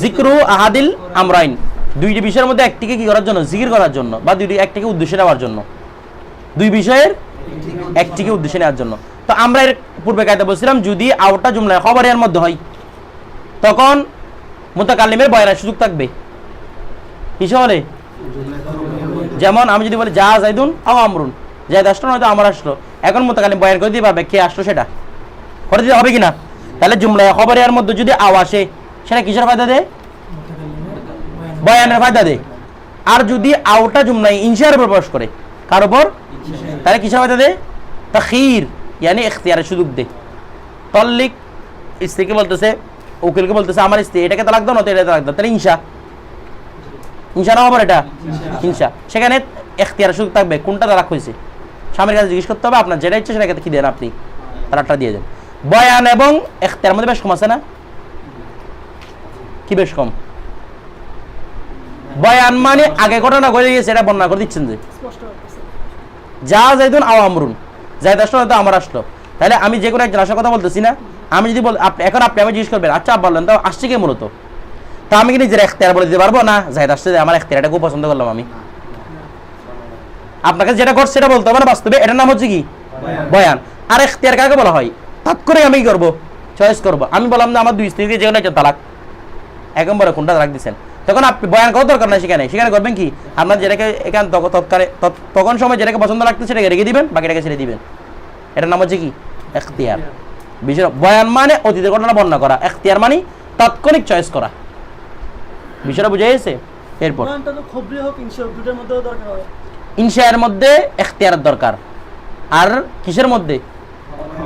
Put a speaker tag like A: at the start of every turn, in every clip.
A: জিক্রু আহাদিল আমরাইন, দুইটি বিষয়ের মধ্যে একটিকে কি করার জন্য, জিকির করার জন্য, বা দুইটি একটিকে উদ্দেশ্যে নেওয়ার জন্য, দুই বিষয়ের একটিকে উদ্দেশ্যে নেওয়ার জন্য। তো আমরা এর পূর্বে কায়দা বলছিলাম, যদি আউটটা জুমলায় খবরের মধ্যে হয় তখন মুতাকাল্লিমের বয়ানের সুযোগ থাকবে। কিসে হলে? যেমন আমি যদি বলি যা জাইদুন আও আমরুন, জাইদ আসলো নয়তো আমার আসলো, এখন মুতাকাল্লিম বয়ান করে দিতে পারবে কে আসলো সেটা করে দিতে হবে কিনা। তাহলে জুমলায় খবরের মধ্যে যদি আও আসে সেটা কিসের ফায়দা দেয়? বয়ানের ফায়দা দেয়। আর যদি আওটা জুমলায় ইনশার উপর প্রবেশ করে, কার উপর? তাহলে কিসের ফায়দা দেয়? তাখির, ইয়ানি ইখতিয়ারের সুযোগ দেয়। তল্লিক, স্ত্রীকে বলতেছে, উকিলকে বলতেছে আমার স্ত্রী এটাকে তালাক দাও, নয়তো এটা তালাক দাও, তাহলে ইনশা, ইনশা না খবর, এটা ইনশা। সেখানে ইখতিয়ারের সুযোগ থাকবে কোনটা তালাক হয়েছে। স্বামীর কাছে জিজ্ঞেস করতে হবে, আপনার যেটা ইচ্ছে সেটাকে কি দেন, আপনি তালাকটা দিয়ে দেন। বয়ান এবং ইখতিয়ারের মধ্যে বেশ কম আছে না? কি বেশ কম? বয়ান মানে আগে ঘটনা ঘটে গিয়েছে এটা বর্ণনা করে দিচ্ছেন, যে যা জাইদুন আও আমরুন, জাইদ আসলো হয়তো আমার আসলো। তাহলে আমি যে কোনো একজন আসার কথা বলতেছি না, আমি যদি এখন আপনি আমি জিজ্ঞেস করবেন আচ্ছা বললেন তো আসছে কে মূলত, তা আমি কি নিজের ইখতিয়ার বলে দিতে পারবো না জাইদ আসছে, আমার ইখতিয়ারটা খুব পছন্দ করলাম আমি। আপনার কাছে যেটা ঘটছে সেটা বলতে হবে না, বাস্তবে এটার নাম হচ্ছে কি? বয়ান। আর ইখতিয়ার কাকে বলা হয়? তাৎ করে আমি কি করবো? চয়েস করবো। আমি বললাম না আমার দুই স্ত্রীকে যে কোনো একটা তালাক, এখন বলে কোনটা তালাক দিচ্ছেন, তখন আপনি বয়ান করার দরকার নাই, সেখানে করবেন কি, আপনার যেটাকে এখান তখন সময় যেটাকে পছন্দ লাগছে সেটাকে রেখে দিবেন, বাকিটাকে ছেড়ে দিবেন। এটার নাম হচ্ছে কি? ইখতিয়ার। বিষয় বয়ান মানে অতীতের ঘটনা বর্ণনা করা, ইখতিয়ার মানে তাৎক্ষণিক চয়েস করা। বিষয়টা বুঝে গেছে? এরপর ইনশায়ের মধ্যে ইখতিয়ারের দরকার, আর কিসের মধ্যে?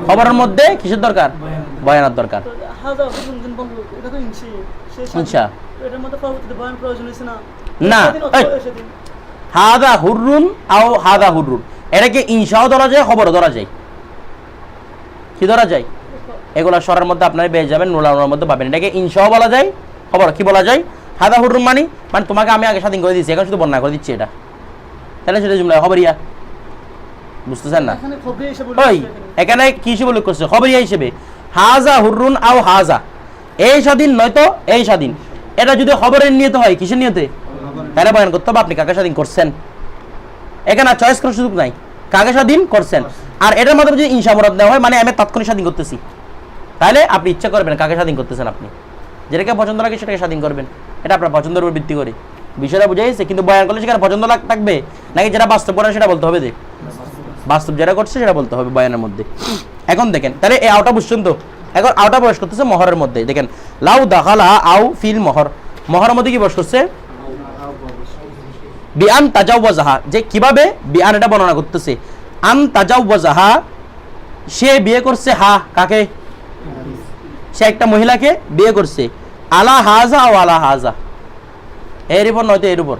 A: খবরের মধ্যে কিসের দরকার? বয়ানের দরকার। ইনশা না, হাদা হুররুন আও হাদা হুররুন, এটাকে ইনশাও ধরা যায়, খবরও ধরা যায়। কি ধরা যায়? এগুলা সরার মধ্যে আপনারা পেয়ে যাবেন, নোলানোর মধ্যে পাবেন। এটাকে ইনশাও বলা যায়, খবর কি বলা যায়? হাদা হুররুন মানে তোমাকে আমি আগে স্বাধীন করে দিচ্ছি, এখন শুধু বর্ণনা করে দিচ্ছি এটা, তাহলে সেটা জুমলা খবরিয়া। বুঝতেছেন না? ওই এখানে কি হিসেবে উল্লেখ করছে? খবরিয়া হিসেবে। হাজা হুররুন আও হাজা, এই স্বাধীন নয়তো এই স্বাধীন, এটা যদি খবরের নিয়তে হয়, কিসের নিয়তে? তাহলে বয়ান করতে হবে আপনি কাকে স্বাধীন করছেন। এখানে চয়েস করার সুযোগ নাই, কাকে স্বাধীন করছেন। আর এটার মাধ্যমে যদি ইনশা মুরাদ দেওয়া হয়, মানে আমি তাৎক্ষণিক স্বাধীন করতেছি, তাহলে আপনি ইচ্ছা করবেন কাকে স্বাধীন করতেছেন, আপনি যেটাকে পছন্দ লাগে সেটাকে স্বাধীন করবেন। এটা আপনার পছন্দের উপর ভিত্তি করে। বিষয়টা বুঝে গেছে? কিন্তু বয়ান করলে সেখানে পছন্দ থাকবে নাকি যেটা বাস্তব করেন সেটা বলতে হবে, যে বাস্তব যেটা করছে সেটা বলতে হবে বয়ানের মধ্যে। এখন দেখেন, তাহলে এই আওটা বুঝছেন তো? এখন আওটা প্রবেশ করতেছে মহরের মধ্যে। দেখেন লাউ দাখালা আও ফিল মহর, মহরের মধ্যে কি প্রবেশ করছে? বিআন তাজাওয়াজাহা, যে কিভাবে বিআন এটা বর্ণনা করতেছে। আন তাজাওয়াজাহা, সে বিয়ে করছে, হা কাকে? সে একটা মহিলাকে বিয়ে করছে। আলা হাজা ও আলা হাজা, এর উপর নয়তো এর উপর।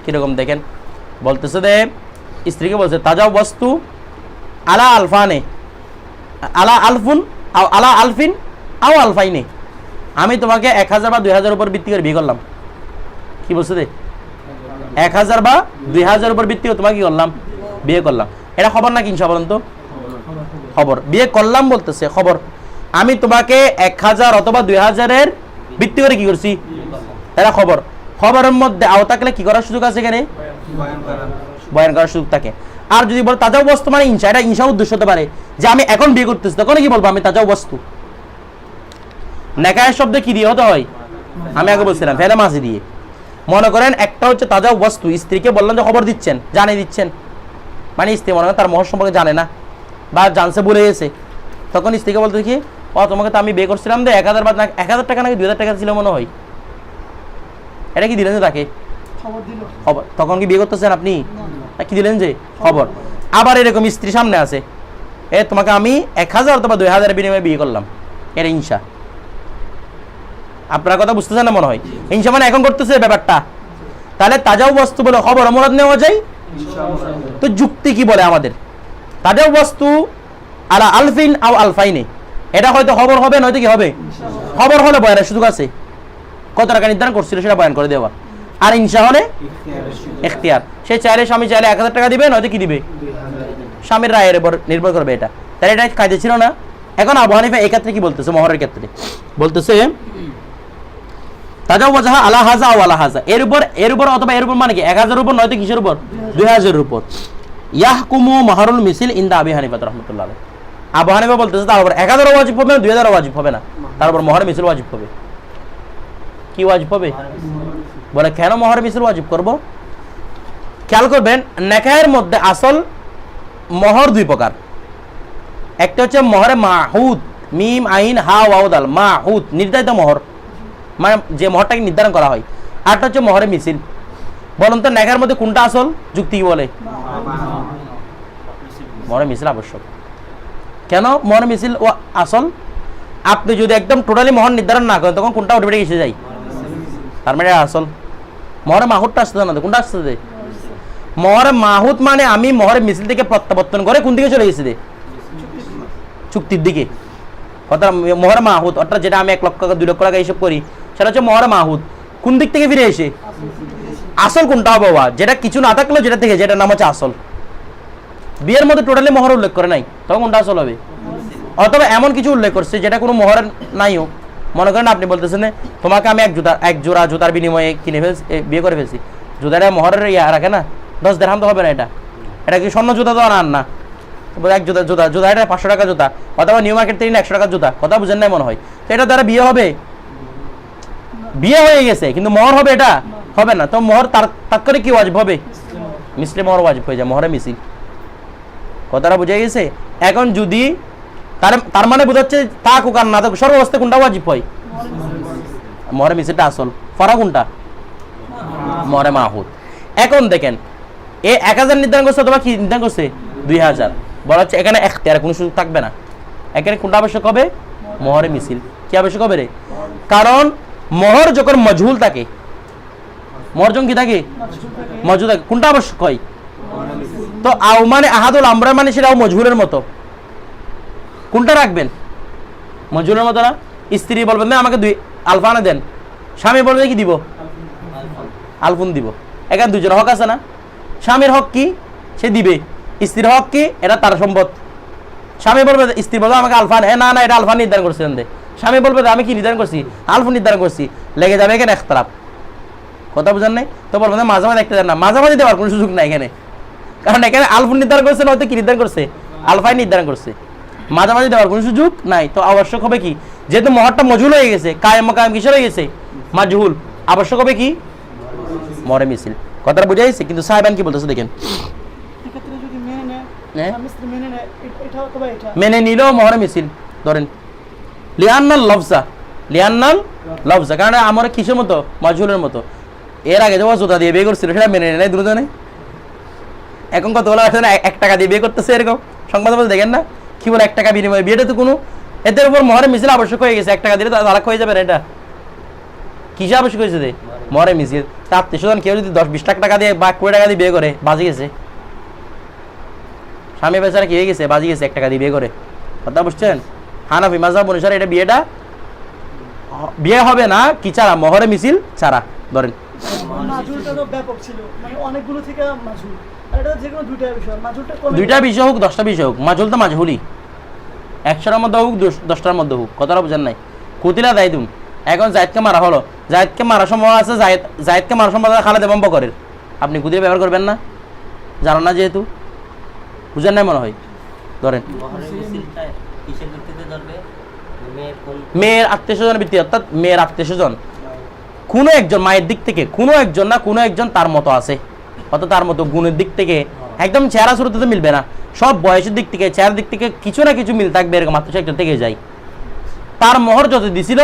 A: কিরকম দেখেন, বলতেছে যে স্ত্রীকে বলছে তাজাও বস্তু আলা আলফানে, আলা আলফুন আলা আলফিন আও আলফাইনে, আমি তোমাকে 1000 বা 2000 উপর ভিত্তি করে বিয়ে করলাম। কি বলছে রে? 1000 বা 2000 উপর ভিত্তি করে তোমাকে কি করলাম? বিয়ে করলাম। এটা খবর নাকি ইনশা? বলেন তো। খবর। বিয়ে করলাম বলতেছে খবর, আমি তোমাকে 1000 অথবা 2000-এর ভিত্তি করে কি করছি? এটা খবর। খবরের মধ্যে আও থাকলে কি করার সুযোগ আছে? এখানে বয়ান করার সুযোগ থাকে। আর যদি বলো তাজাও বস্তু মানে ইনশা, এটা ইনশা উদ্দেশ্য হতে পারে যে আমি এখন বিয়ে করতেছি, তখন কি বলবো? আমি তাজাও বস্তু। নেকায়ের শব্দে কি দিয়ে হতে হয়? আমি আগে বলছিলাম ফেলে মাঝি দিয়ে। মনে করেন একটা হচ্ছে তাজাও বস্তু, স্ত্রীকে বললাম যে খবর দিচ্ছেন, জানিয়ে দিচ্ছেন, মানে স্ত্রী মনে করেন তার মহর সম্পর্কে জানে না বা জানছে ভুলে গেছে, তখন স্ত্রীকে বলতে কি, ও তোমাকে তো আমি বিয়ে করছিলাম দে 1000 বা 1000 টাকা নাকি 2000 টাকা ছিল মনে হয়, এটা কি দিলেন যে তাকে খবর? তখন কি বিয়ে করতেছেন আপনি? কি দিলেন যে খবর। আবার এরকম স্ত্রী সামনে আছে, তোমাকে আমি 1000 অথবা 2000 বিনিময়ে বিয়ে করলাম, এটা ইনশা। আপনার কথা বুঝতেছেন না মনে হয়? ইনশা মানে এখন করতেছে ব্যাপারটা। তাহলে তাজাও বস্তু বলে খবর মুরাদ নেওয়া যায়। তো যুক্তি কি বলে আমাদের? তাজাও বস্তু আলা আলফিন আও আলফাইনে, এটা হয়তো খবর হবে, নয়তো কি হবে? খবর হলে বয়ানের সুযোগ আছে, কত টাকা নির্ধারণ করছিল সেটা বয়ান করে দেওয়া। আর ইনশা হলে ইখতিয়ার, সে চাইলে, স্বামী চাইলে 1000 টাকা দিবে, নয়তো কি দিবে? স্বামীর রায়ের উপর নির্ভর করবে এটা। তাহলে এটা কাজে ছিল না? এখন আবু হানিফা এই ক্ষেত্রে কি বলতেছে? মহরের ক্ষেত্রে বলতেছে তাজাওয়াজাহা আলা হাযা ওয়া আলা হাযা, এর উপর অথবা এর উপর মানে কি 1000 উপর, নয়তো কিসের উপর? 2000 এর উপর। ইয়াহকুমু মাহরুল মিসিল ইনদা আবি হানিফা রাহমাতুল্লাহ আলাইহি। আবু হানিফা বলতেছে তার উপর 1000 ওয়াজিব হবে না, 2000 ওয়াজিব হবে না, তার উপর মহর মিসিল ওয়াজিব হবে। কি ওয়াজিব হবে? বলে কেন মহর মিসিল ওয়াজিব করব? খেয়াল করবেন, নেকাহের মধ্যে আসল মহর দুই প্রকার। একটা হচ্ছে মহরে মাহুদ, মিম আইন হা ওয়াও দাল, মাহুদ নির্ধারিত মহর, মানে যে মহরটাকে নির্ধারণ করা হয়। আরটা হচ্ছে মহরে মিছিল। বলুন তো নেকার মধ্যে কোনটা আসল? যুক্তি বলে মহরে মিছিল আবশ্যক। কেন মহরে মিছিল ও আসল? আপনি যদি একদম টোটালি মহর নির্ধারণ না করেন তখন কোনটা অটোমেটিক এসে যায়? তার মানে আসল মহরে মাহুদটা আসতে না, কোনটা আসতে? মহরে মাহুদ মানে আমি মহরে মিছিল থেকে প্রত্যাবর্তন করে কোন দিকে চলে গেছি রে? চুক্তির দিকে। কথা মহরে মাহুদ অর্থাৎ যেটা আমি 1 লক্ষ টাকা 2 লক্ষ টাকা এইসব করি, সেটা হচ্ছে মহরে মাহুদ। কোন দিক থেকে ফিরে এসে? আসল কোনটা হবে বাবা? যেটা কিছু না থাকলেও যেটা থেকে, যেটা নাম হচ্ছে আসল। বিয়ের মধ্যে টোটালি মহর উল্লেখ করে নাই, তখন কোনটা আসল হবে? অথবা এমন কিছু উল্লেখ করছে যেটা কোনো মহর নাই হোক। মনে করেন আপনি বলতেছেন তোমাকে আমি এক জোড়া জুতার বিনিময়ে কিনে ফেলছি, বিয়ে করে ফেলছি, জুতাটা মহরের ইয়া রাখে না, 10 দিরহাম তো হবে না। এটা কি স্বর্ণ জুতা তো আর না, এক জুতা এটা 500 টাকা জুতা, অথবা নিউ মার্কেট থেকে 100 টাকার জুতা, কথা বুঝেন নাই মনে হয়। তো এটা দ্বারা বিয়ে হবে? বিয়ে হয়ে গেছে কিন্তু মোহর হবে? এটা হবে না। তো মোহর তাৎক্ষণিক কি ওয়াজিব হবে? মিসলি মোহর ওয়াজিব হয়ে যায়, মোহরে মিছিল। কথাটা বুঝে গেছে? এখন যদি তার মানে বোঝাচ্ছে থাকুক আর না থাকুক সর্বাবস্থায় কোনটা ওয়াজিব হয়? মোহরে মিছিলটা আসল, ফরা কোনটা? মোহরে মাহুদ। এখন দেখেন এ 1000 নির্ধারণ করছে অথবা কি নির্ধারণ করছে? 2000। বলা হচ্ছে এখানে এখতিয়ার কোনো সুযোগ থাকবে না। এখানে কোনটা আবশ্যক হবে? মোহরে মিছিল। কি আবশ্যক হবে রে? কারণ মোহর যখন মজহুল থাকে, মোহর যখন কি থাকে? মজহুল থাকে, কোনটা আবশ্যক হয়? তো আও মানে আহাদুল আমরা মানে সেটাও মজহুলের মতো, কোনটা রাখবেন? মজহুলের মতো না? স্ত্রী বলবেন না আমাকে 2 আলফানা দেন, স্বামী বলবে কি দিব? আলফুন দিব। এখানে দুজনের হক আছে না? স্বামীর হক কি? সে দিবে। স্ত্রীর হক কি? এটা তার সম্পদ। স্বামী বলবে, স্ত্রী বলবে আমাকে আলফান, না না এটা আলফান নির্ধারণ করছে, স্বামী বলবে আমি কি নির্ধারণ করছি? আলফুন নির্ধারণ করছি। লেগে যাবে এখানে ইখতিলাফ। কথা বুঝেন নাই? তো বলবেন মাঝে মাঝে দেখতে দেন না, মাঝে মাঝে দেওয়ার কোনো সুযোগ নাই এখানে, কারণ এখানে আলফুন নির্ধারণ করছে না, হয়তো কি নির্ধারণ করছে? আলফাই নির্ধারণ করছে। মাঝামাঝি দেওয়ার কোনো সুযোগ নাই। তো আবশ্যক হবে কি? যেহেতু মহরটা মজহুল হয়ে গেছে, কায়েম কায়েম কিসের হয়ে গেছে? মাজহুল। আবশ্যক হবে কি? মহরে মিছিল। কথাটা বুঝা গেছে? কিন্তু সাহেবান কি বলতেছে দেখেন, মেনে নিলেও মহরে মিছিল ধরেন লিয়ান্নাল লফজা, কারণ আমার কিসের মতো? মাজহুলের মতো। এর আগে যখন জুতা দিয়ে বিয়ে করছিল সেটা মেনে নেয় দ্রুত নেই। এখন কত বলা আছে না 1 টাকা দিয়ে বিয়ে করতেছে, এরকম সংবাদ দেখেন না? কি বলে 1 টাকা বিনিময়ে বিয়েটা তো কোনো, এদের উপর মহরে মিছিল আবশ্যক হয়ে গেছে। 1 টাকা দিলে তালাক হয়ে যাবে না। এটা কিসে আবশ্যক হয়েছে? মহরে মিছিল। তার আত্মীয় কেউ যদি 10-20 লাখ টাকা দিয়ে বা 20 টাকা দিয়ে বিয়ে করে, বাজি গেছে। স্বামী বেচারা কি হয়ে গেছে? বাজি গেছে 1 টাকা দিয়ে বিয়ে করে। কথা বুঝছেন? হানাফি মাযহাব অনুসারে এটা বিয়ে হবে না কি ছাড়া? মহরে মিছিল ছাড়া। ধরেন দুইটা বিষয় হোক 10টা বিষয় হোক, মাজহুল তো মাজহুলি, 100টার মধ্যে হোক 10টার মধ্যে হোক। কথাটা বুঝেন নাই? কুতিলা দায়দুম। এখন জায়েদকে মারা হলো, জায়েদকে মারার সম্ভব আছে, জায়েদকে মারার সম্ভব আছে খালেদ এবং বকরের। আপনি কুতিলা ব্যবহার করবেন না, জানো না যেহেতু, বুঝেন নাই মনে হয়। ধরেন মেয়ের আত্মীয়স্বজনের ভিত্তি, অর্থাৎ মেয়ের আত্মীয়স্বজন কোনো একজন, মায়ের দিক থেকে কোনো একজন না কোনো একজন তার মতো আছে, অর্থাৎ তার মতো গুণের দিক থেকে, একদম চেহারা শুরুতে তো মিলবে না, সব বয়সের দিক থেকে চেহারার দিক থেকে কিছু না কিছু মিল থাকবে, এরকম আত্মীয় একজন থেকে যায়। তার মোহর যত দিছিল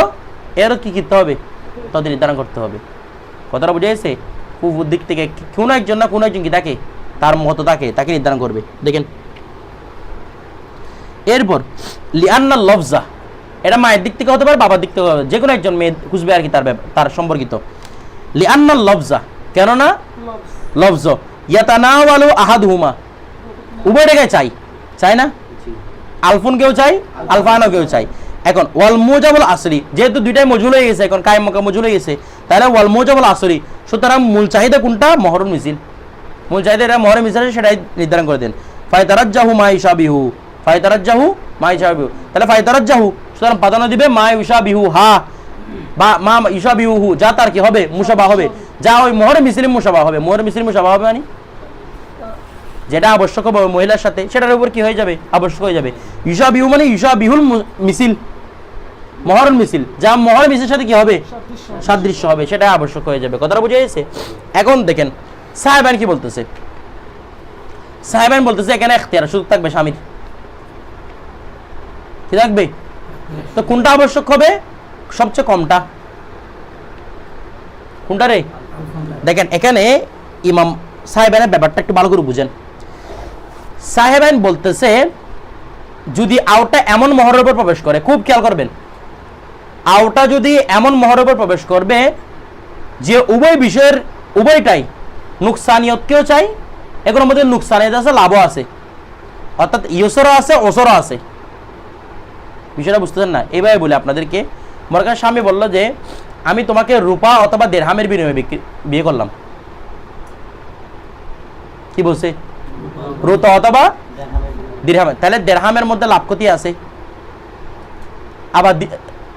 A: এরও কি করতে হবে? তত নির্ধারণ করতে হবে। কথাটা বুঝে গেছে? ফুফুর দিক থেকে কোনো একজন না কোনো একজন কি থাকে, তার মতো থাকে, তাকে নির্ধারণ করবে। দেখেন এরপর লিআন্নাল লফজা, এটা মায়ের দিক থেকে হতে পারে, বাবার দিক থেকে হতে পারে, যে কোনো একজন মেয়ে খুঁজবে আর কি তার সম্পর্কিত। লিআন্নাল লফজা, কেননা লফজ ইয়াতানাওয়ালু আহাদুহুমা, উভয়টাকে চাই না? আলফুন কেউ চাই, আলফানও কেউ চাই। এখন ওয়াল মুজাবুল আসরি, যেহেতু দুইটাই মজহুল হয়ে গেছে, এখন কায়েম মক্কা মজহুল হয়ে গেছে, তাহলে ওয়াল মুজাবুল আসরি, সুতরাং মূল চাহিদা কোনটা? মহরুল মিছিল। মূল চাহিদা এটা মহরে মিছিল, সেটাই নির্ধারণ করে দেন। ফায়তারাজ্জাহু মা ইউশাবিহু, তাহলে ফায়তারাজ্জাহু, সুতরাং প্রাধান্য দিবে মা ইউশাবিহু হা বা মা ইউশাবিহু, যা তার কি হবে মুশাবাহ হবে, যা ওই মোহরে মিসলি মুশাবাহ হবে। মোহরে মিসলি মুশাবাহ হবে মানে যেটা আবশ্যক হবে মহিলার সাথে সেটার উপর কি হয়ে যাবে আবশ্যক হয়ে যাবে। ইউশাবিহু মানে ইউশাবিহুল মিসিল, মহরুল মিসিল, যা মহর মিসিলের সাথে কি হবে সাদৃশ্য হবে, সেটা আবশ্যক হয়ে যাবে। কথাটা বুঝে গেছে? এখন দেখেন সাহেবান কি বলতেছে, সাহেবান বলতেছে এখানে ইখতিয়ার সুযোগ থাকবে স্বামীর, কি থাকবে? তো কোনটা আবশ্যক হবে? সবচেয়ে কমটা। কোনটা রে? দেখেন এখানে ইমাম সাহেবানের ব্যাপারটা একটু ভালো করে বুঝেন। সাহেবান বলতেছে যদি আউটা এমন মহরের উপর প্রবেশ করে, খুব খেয়াল করবেন, আউটা যদি এমন মহরের উপর প্রবেশ করবে যে উভয় বিষয়ের উভয়টাই নুকসানিয়তকেও চাই, এগুলোর মধ্যে নুকসানিয়ত আছে, লাভও আছে, অর্থাৎ ইয়সরও আছে ওসরও আছে। বিষয়টা বুঝতেছেন না? এইভাবে বলে আপনাদেরকে, মনে করেন স্বামী বললো যে আমি তোমাকে রূপা অথবা দেড়হামের বিনিময়ে বিয়ে করলাম, কি বলছে? রূপা অথবা দিরহামের, তাহলে দেড়হামের মধ্যে লাভ ক্ষতি আছে, আবার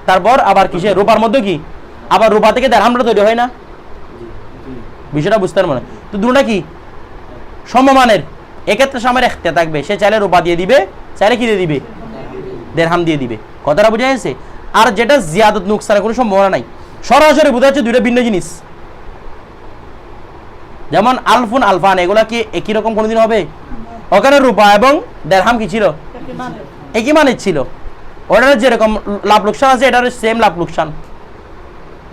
A: তারপর আবার কিসে রূপার মধ্যে কি আবার রূপা থেকে দেড়হামটা তৈরি হয় না? বিষয়টা বুঝতে পারবেন? তো দুটোটা কি সমমানের, এক্ষেত্রে স্বামীর ইখতিয়ার থাকবে, সে চাইলে রূপা দিয়ে দিবে, চাইলে কি দিয়ে দিবে দেড়হাম দিয়ে দিবে। কথাটা বুঝা গেছে? আর যেটা জিয়াদত নুকসানের কোনো সম্ভাবনা নাই, সরাসরি বোঝা যাচ্ছে দুইটা ভিন্ন জিনিস। যেমন আলফুন আলফান, এগুলা কি একই রকম কোনোদিন হবে? ওখানে রূপা এবং দেড়হাম কি ছিল? একই মানের ছিল। ওটার যেরকম লাভ লোকসান আছে এটার সেম লাভ লোকসান।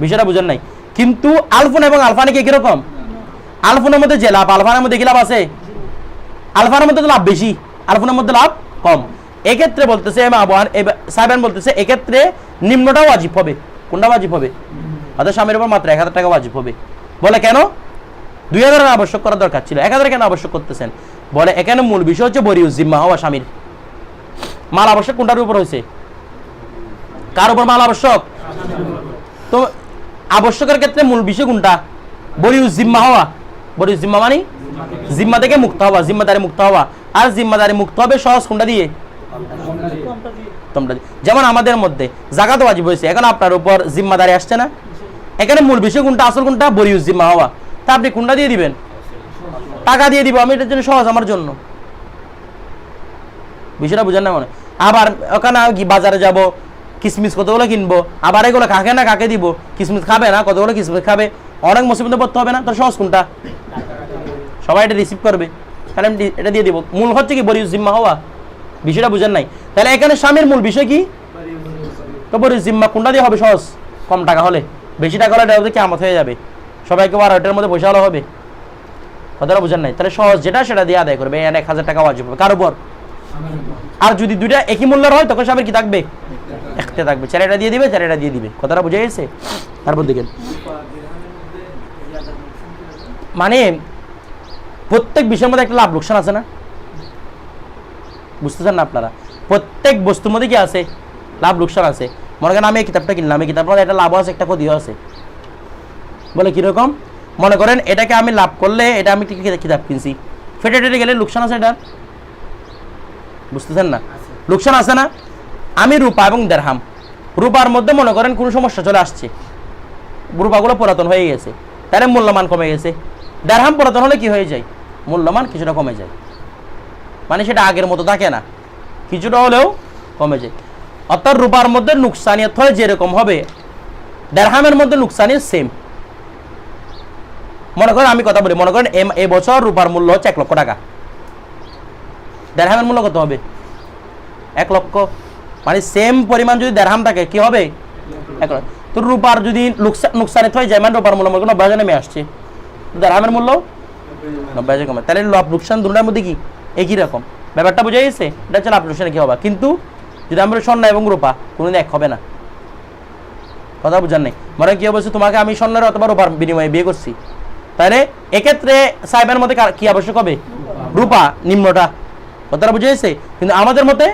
A: বিষয়টা বুঝেন নাই? কিন্তু আলফুন এবং আলফানে কি একই রকম? আলফুনের মধ্যে যে লাভ, আলফানের মধ্যে কি লাভ আছে? আলফানের মধ্যে তো লাভ বেশি, আলফুনের মধ্যে লাভ কম। এক্ষেত্রে বলতেছে সাহেবান বলতেছে এক্ষেত্রে নিম্নটাও ওয়াজিব হবে। কোনটা ওয়াজিব হবে? অর্থাৎ স্বামীর উপর মাত্র 1000 টাকা ওয়াজিব হবে। বলে কেন? 2000 আবশ্যক করার দরকার ছিল, 1000 কেন আবশ্যক করতেছেন? বলে এখানে মূল বিষয় হচ্ছে বরিউজ জিম্মা হওয়া স্বামীর। মাল আবশ্যক কোনটার উপর হয়েছে? কার উপর মাল আবশ্যক? তো আবশ্যকের ক্ষেত্রে মূল বিষয় কোনটা? বরিউজ জিম্মা হওয়া। বরিউজ জিম্মা মানে জিম্মা থেকে মুক্ত হওয়া, জিম্মাদারি মুক্ত হওয়া। আর জিম্মাদারি মুক্ত হবে সহজ কোনটা দিয়ে? তোমরা যেমন আমাদের মধ্যে জাকাত ওয়াজিব হয়েছে, এখন আপনার উপর জিম্মাদারি আসছে না, এখানে মূল বিষয় কোনটা, আসল কোনটা? বরিউজ জিম্মা হওয়া। তা আপনি কোনটা দিয়ে দিবেন? টাকা দিয়ে দিব, আমি এটার জন্য সহজ আমার জন্য। বিষয়টা বুঝেন না? মনে আবার ওখানে বাজারে যাব, কিসমিস কতগুলো কিনবো, আবার এগুলো কাকে না কাকে দিব, কিসমিস খাবে না, কতগুলো কিসমিস খাবে, অনেক মুসিবতে পড়তে হবে না? তার সহজ কোনটা? সবাই এটা রিসিভ করবে, তাহলে আমি এটা দিয়ে দিব। মূল হচ্ছে কি বরিউজ জিম্মা হওয়া। বিষয়টা বুঝেন নাই? তাহলে এখানে স্বামীর মূল বিষয় কি? তো বরিউজ জিম্মা কোনটা দিয়ে হবে সহজ? কম টাকা হলে, বেশি টাকা হলে এটা কিয়ামত হয়ে যাবে, সবাইকে আর ওইটার মধ্যে পয়সা হলে হবে। কথাটা বুঝেন নাই? তাহলে সহজ যেটা সেটা দিয়ে আদায় করবে, 1000 টাকা ওয়াজিব হবে কার উপর? আর যদি দুইটা একই মূল্যের হয় তখন স্বামীর কি থাকবে? ইখতিয়ার থাকবে, ছেলেটা দিয়ে দিবে, ছেলেটা দিয়ে দিবে। কথাটা বুঝে গেছে? তারপর দেখেন মানে প্রত্যেক বিষয়ের মধ্যে একটা লাভ লোকসান আছে না? বুঝতেছেন না আপনারা? প্রত্যেক বস্তুর মধ্যে কি আছে? লাভ লোকসান আছে। মনে করেন আমি এই কিতাবটা কিনলাম, এই কিতাবটার একটা লাভও আছে, একটা ক্ষতিও আছে। বলে কিরকম? মনে করেন এটাকে আমি লাভ করলে, এটা আমি কিতাব কিনছি, ফেটে টেটে গেলে লোকসান আছে এটা? বুঝতেছেন না? লোকসান আছে না? আমি রূপা এবং দেড়হাম, রূপার মধ্যে মনে করেন কোনো সমস্যা চলে আসছে, রূপাগুলো পুরাতন হয়ে গেছে, তাহলে মূল্যমান কমে গেছে। দেড়হাম পুরাতন হলে কি হয়ে যায়? মূল্যমান কিছুটা কমে যায়, মানে সেটা আগের মতো থাকে না, কিছুটা হলেও কমে যায়। অর্থাৎ রূপার মধ্যে নুকসানিয়ত হয় যেরকম হবে, দেড়হামের মধ্যে নুকসানিয়ত সেম। মনে করেন আমি কথা বলি, মনে করেন এবছর রূপার মূল্য হচ্ছে 1 লক্ষ টাকা, দেড়হামের মূল্য কত হবে? 1 লক্ষ। মানে সেম পরিমাণ যদি দেড়হাম থাকে কি হবে? 1 লক্ষ। তো রূপার যদি নুকসানিত হয়ে যায়, মানে রূপার মূল্য 90,000 নেমে আসছে, দেড়হামের মূল্য 90,000 কমে, তাহলে লাভ লোকসান দুটোর মধ্যে কি একই রকম। ব্যাপারটা বোঝা গেছে? এটা হচ্ছে লাভ লোকসানে কি হবে। কিন্তু যদি আমরা স্বর্ণ এবং রূপা কোনোদিন এক হবে না। কথা বুঝার নেই? মানে কি বলছে, তোমাকে আমি স্বর্ণের অথবা রূপার বিনিময়ে বিয়ে করছি, তাহলে এক্ষেত্রে সাহেবের মধ্যে কি আবশ্যক হবে? রূপা নিম্নটা। কথাটা বুঝে গেছে? কিন্তু আমাদের মতে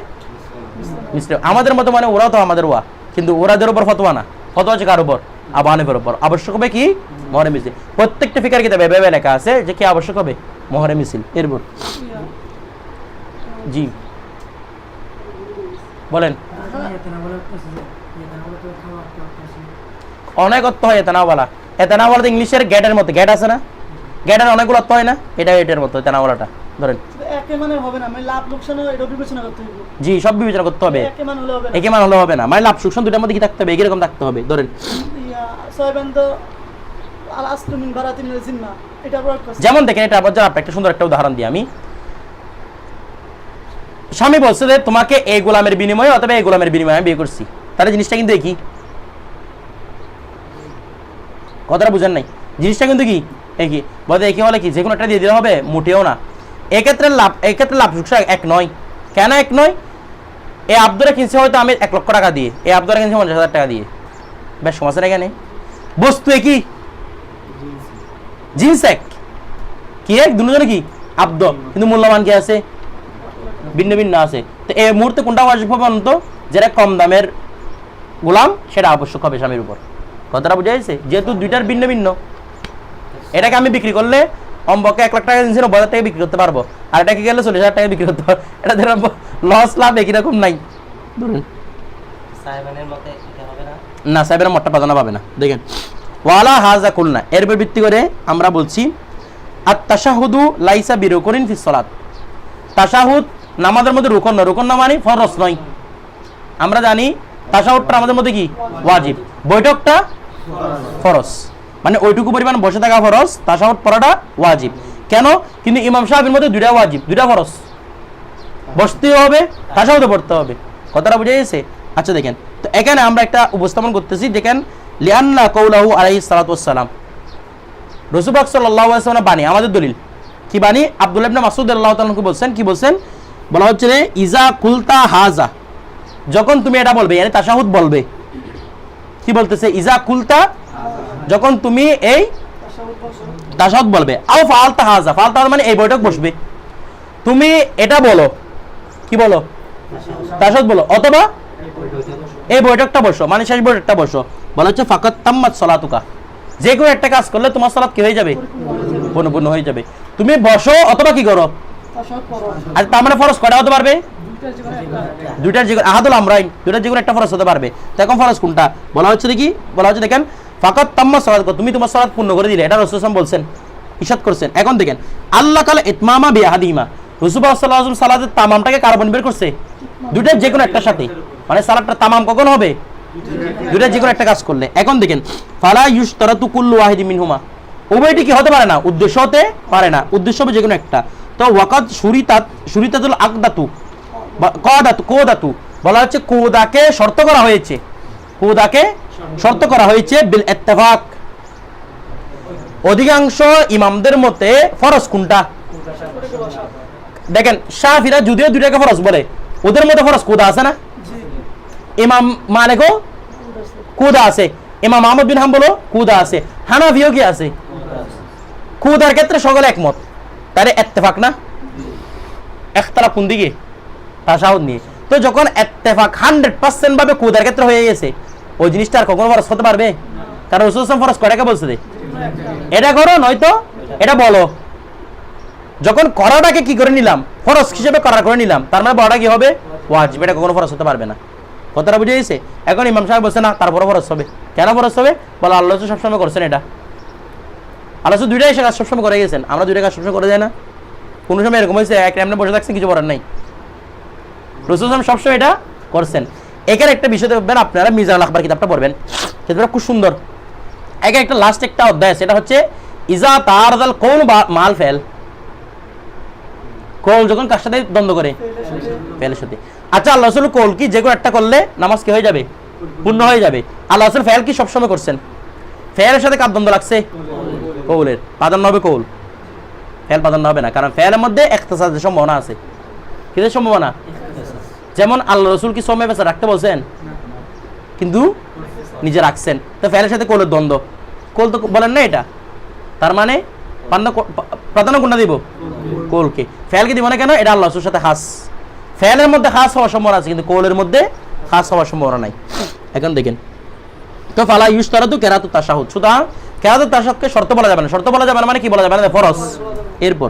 A: আমাদের মতো মানে ওরাও তো আমাদের ওয়া, কিন্তু ওরাদের উপর ফতোয়া না, ফতোয়া হচ্ছে কার উপর? আবু হানিফার উপর। আবশ্যক হবে কি? মোহরে মিছিল। প্রত্যেকটা ফিকার কিতাবে এভাবে লেখা আছে যে কি আবশ্যক হবে? মোহরে মিছিল। এরপর জি বলেন অনেক অর্থ হয় এতানাওয়ালা। এতানাওয়ালা ইংলিশের গেটের মতো, গেট আছে না, গেটের অনেকগুলো অর্থ হয় না, এটা এটার মতো এতানাওয়ালাটা ধরেন। জি সব বিবেচনা করতে হবে, একই মান হলে হবে না, মানে লাভ লোকসান দুটার মধ্যে কি থাকতে হবে, এরকম থাকতে হবে। ধরেন যেমন দেখেন, এটা আবার একটা সুন্দর একটা উদাহরণ দিই আমি। স্বামী বলছে যে তোমাকে এই গোলামের বিনিময়ে অথবা এই গোলামের বিনিময়ে আমি বিয়ে করছি, তাহলে জিনিসটা কিন্তু একই, কথাটা বুঝেন নাই, জিনিসটা কিন্তু কি একই। বলতে একই হলে কি যে কোনো একটা দিয়ে দিতে হবে, মোটেও না। এক্ষেত্রে লাভ লোকসান এক নয়। কেন এক নয়? এই আব্দুরা কিনছে হয়তো আমি 1 লক্ষ টাকা দিয়ে, এই আব্দুরা কিনছে 50,000 টাকা দিয়ে, বেশ সমস্যা এখানে, বস্তু একই, জিনিস এক, কি এক দুজনে কি আব্দ, কিন্তু মূল্যবান কি আছে, ভিন্ন ভিন্ন আছে। তো এই মুহূর্তে কোনটা ওয়াজিব হবে অন্তত, যেটা কম দামের গোলাম সেটা আবশ্যক হবে স্বামীর উপর। কথাটা বুঝা যাচ্ছে? যেহেতু দুইটার ভিন্ন ভিন্ন, এটাকে আমি বিক্রি করলে অম্বকে 1 লাখ টাকা দিয়েছি, 90,000 টাকা বিক্রি করতে পারবো, আর এটাকে গেলে 40,000 টাকা বিক্রি করতে পারবো, এটা ধরো লস লাভ একই রকম নাই। ধরুন না, সাহেবের মতটা প্রাধান্য পাবে না। দেখেন ওয়ালা হাজা কুলনা, এর উপর ভিত্তি করে আমরা বলছি আত-তাশাহুদু লাইসা বিরুকুনিন ফিস সালাত। তাশাহুদ নামাজের মধ্যে রুকন না, রুকন না মানে ফরজ নয়। আমরা জানি তাশাহুদটা আমাদের মধ্যে কি ওয়াজিব, বৈঠকটা ফরজ, মানে ওইটুকু পরিমাণ বসে থাকা ফরজ, তাশাহুদ পড়াটা ওয়াজিব। কেন? কিন্তু ইমাম সাহেবের মধ্যে দুইটা ওয়াজিব, দুইটা ফরজ, বসতেও হবে, তাশাহুদও পড়তে হবে। কথাটা বুঝা গেছে? আচ্ছা দেখেন, তো এখানে আমরা একটা উপস্থাপন করতেছি, দেখেন লিআন্না কওলাহু আলাইহিস সালাতু ওয়াস সালাম, রাসূল পাক সাল্লাল্লাহু আলাইহি ওয়াসাল্লাম বাণী, আমাদের দলিল কি বাণী? আব্দুল্লাহ ইবনে মাসউদ রাদিয়াল্লাহু তাআলা আনহু বলছেন, কি বলছেন? বলা হচ্ছে যে ইজা কুলতা হাজা, যখন তুমি এটা বলবে, মানে তাশাহুদ বলবে, কি বলতেছে? ইজা কুলতা, যখন তুমি এই তাশাহুদ বলবে, আও ফালতা হাজা, ফালতা মানে এই বৈঠক বসবে, তুমি এটা বলো, কি বলো? তাশাহুদ বলো, অথবা এই বৈঠকটা বসো, মানে শেষ বৈঠকটা বসো। বলা হচ্ছে ফাকাত তাম্মাত সালাতুকা, যে কোনো একটা কাজ করলে তোমার সালাত কি হয়ে যাবে? পূর্ণ হয়ে যাবে। তুমি বসো অথবা কি করো, আর তার মানে ফরজ কয়টা হতে পারবে? দুইটার যে আহাদুল আমরাইন, দুইটার যে কোনো একটা ফরজ হতে পারবে। তো এখন ফরজ কোনটা? বলা হচ্ছে দেখি, বলা হচ্ছে দেখেন ফাকাত তাম্মাত সালাতুকা, তুমি তোমার সালাত পূর্ণ করে দিলে, এটা রাসূল সাল্লাল্লাহু আলাইহি ওয়াসাল্লাম বলছেন, ইরশাদ করছেন। এখন দেখেন আল্লাহ কালা ইতমামা বিআহাদিমা, রাসূল সাল্লাল্লাহু আলাইহি ওয়াসাল্লাম সালাতের তামামটাকে কার্বন বের করছে দুইটার যে কোনো একটা সাথে, মানে সালাতটা তামাম কখন হবে? দুইটার যে কোনো একটা কাজ করলে। এখন দেখেন ফালা ইউশতারাতু কুল্লু ওয়াহিদিন মিনহুমা, উভয়টি কি হতে পারে না? উদ্দেশ্য হতে পারে না, উদ্দেশ্য হবে যে কোনো একটা। তো ওয়াকাত শুরিতাতুল আকদাতু কোদাতু, বলা হচ্ছে কোদাকে শর্ত করা হয়েছে, কোদাকে শর্ত করা হয়েছে বিল ইত্তেফাক, অধিকাংশ ইমামদের মতে ফরজ কোনটা? দেখেন শাফিরা যদিও দুইটাকে ফরজ বলে, ওদের মধ্যে ফরজ কোদা আছে না? ইমাম মালিকও কুদা আছে, ইমাম আহমদ বিন হাম্বলও কুদা আছে, হানাফিও কি আছে? কুদার ক্ষেত্রে সকলে একমত, তারে ইত্তেফাক না? ইখতিলাফ কোন দিকে? তাশাহুদ নিয়ে। তো যখন ইত্তেফাক 100% ভাবে কুদার ক্ষেত্রে হয়ে গেছে, ওই জিনিসটা আর কখনো ফরজ হতে পারবে? কারণ রাসূল সাল্লাল্লাহু আলাইহি ওয়াসাল্লাম ফরজ কয়টাকে বলছে? এটা করো নয়তো এটা বলো। যখন করাটাকে কি করে নিলাম? ফরজ হিসেবে করার করে নিলাম, তার মানে বড়টা কি হবে? ওয়াজিব, এটা কখনো ফরজ হতে পারবে না। কথাটা বুঝে গেছে? এখন ইমাম সাহেব বলছে না, তারপরে ফরজ হবে। কেন ফরজ হবে? বলে আল্লাহ তো সবসময় করছেন এটা, আল্লাহ দুইটাই কাজ সবসময় করে গেছেন, আমরা দুইটা কাজ সবসময় করে যাই না? কোনো সময় এরকম হয়েছে এক এমনি বসে থাকছেন, কিছু করার নাই? রাসূল সবসময় এটা করছেন। এখানে একটা বিষয় দেখবেন, আপনারা মিজানুল আখবার কিতাবটা পড়বেন, সেটা খুব সুন্দর। এখানে একটা লাস্ট একটা অধ্যায়, সেটা হচ্ছে ইজা তারাদাল কওল মাল ফেল, কওল যখন কার সাথে দ্বন্দ্ব করে? ফেলের সাথে। আচ্ছা আল্লাহ রাসূল কওল কি যে কোনো একটা করলে নামাজ কি হয়ে যাবে? পূর্ণ হয়ে যাবে। আল্লাহ রাসূল ফেল কি সবসময় করছেন? ফেলের সাথে কার দ্বন্দ্ব লাগছে? কওলের। প্রাধান্য হবে কওল, ফেল প্রাধান্য হবে না, কারণ ফেলের মধ্যে ইখতিসাসের সম্ভাবনা আছে। কিসের সম্ভাবনা? যেমন আল্লাহ রাসূল কি সময় বেঁচে রাখতে বলছেন, কিন্তু নিজে রাখছেন, তো ফেলের সাথে কওলের দ্বন্দ্ব, কওল তো বলেন না এটা, তার মানে প্রাধান্য কোনটা দিব? কওলকে। ফেলকে দিব না কেন? এটা আল্লাহ রাসূলের সাথে খাস, ফেলের মধ্যে খাস হওয়ার সম্ভাবনা আছে, কিন্তু কওলের মধ্যে খাস হওয়ার সম্ভাবনা নাই। এখন দেখেন, তো ফালা ইউশতারাতু কিরাতু তাশাহুদ, সুতরাং কিরাতু তাশাহুদকে শর্ত বলা যাবে না। শর্ত বলা যাবে না মানে কি বলা যাবে না? ফরজ। এরপর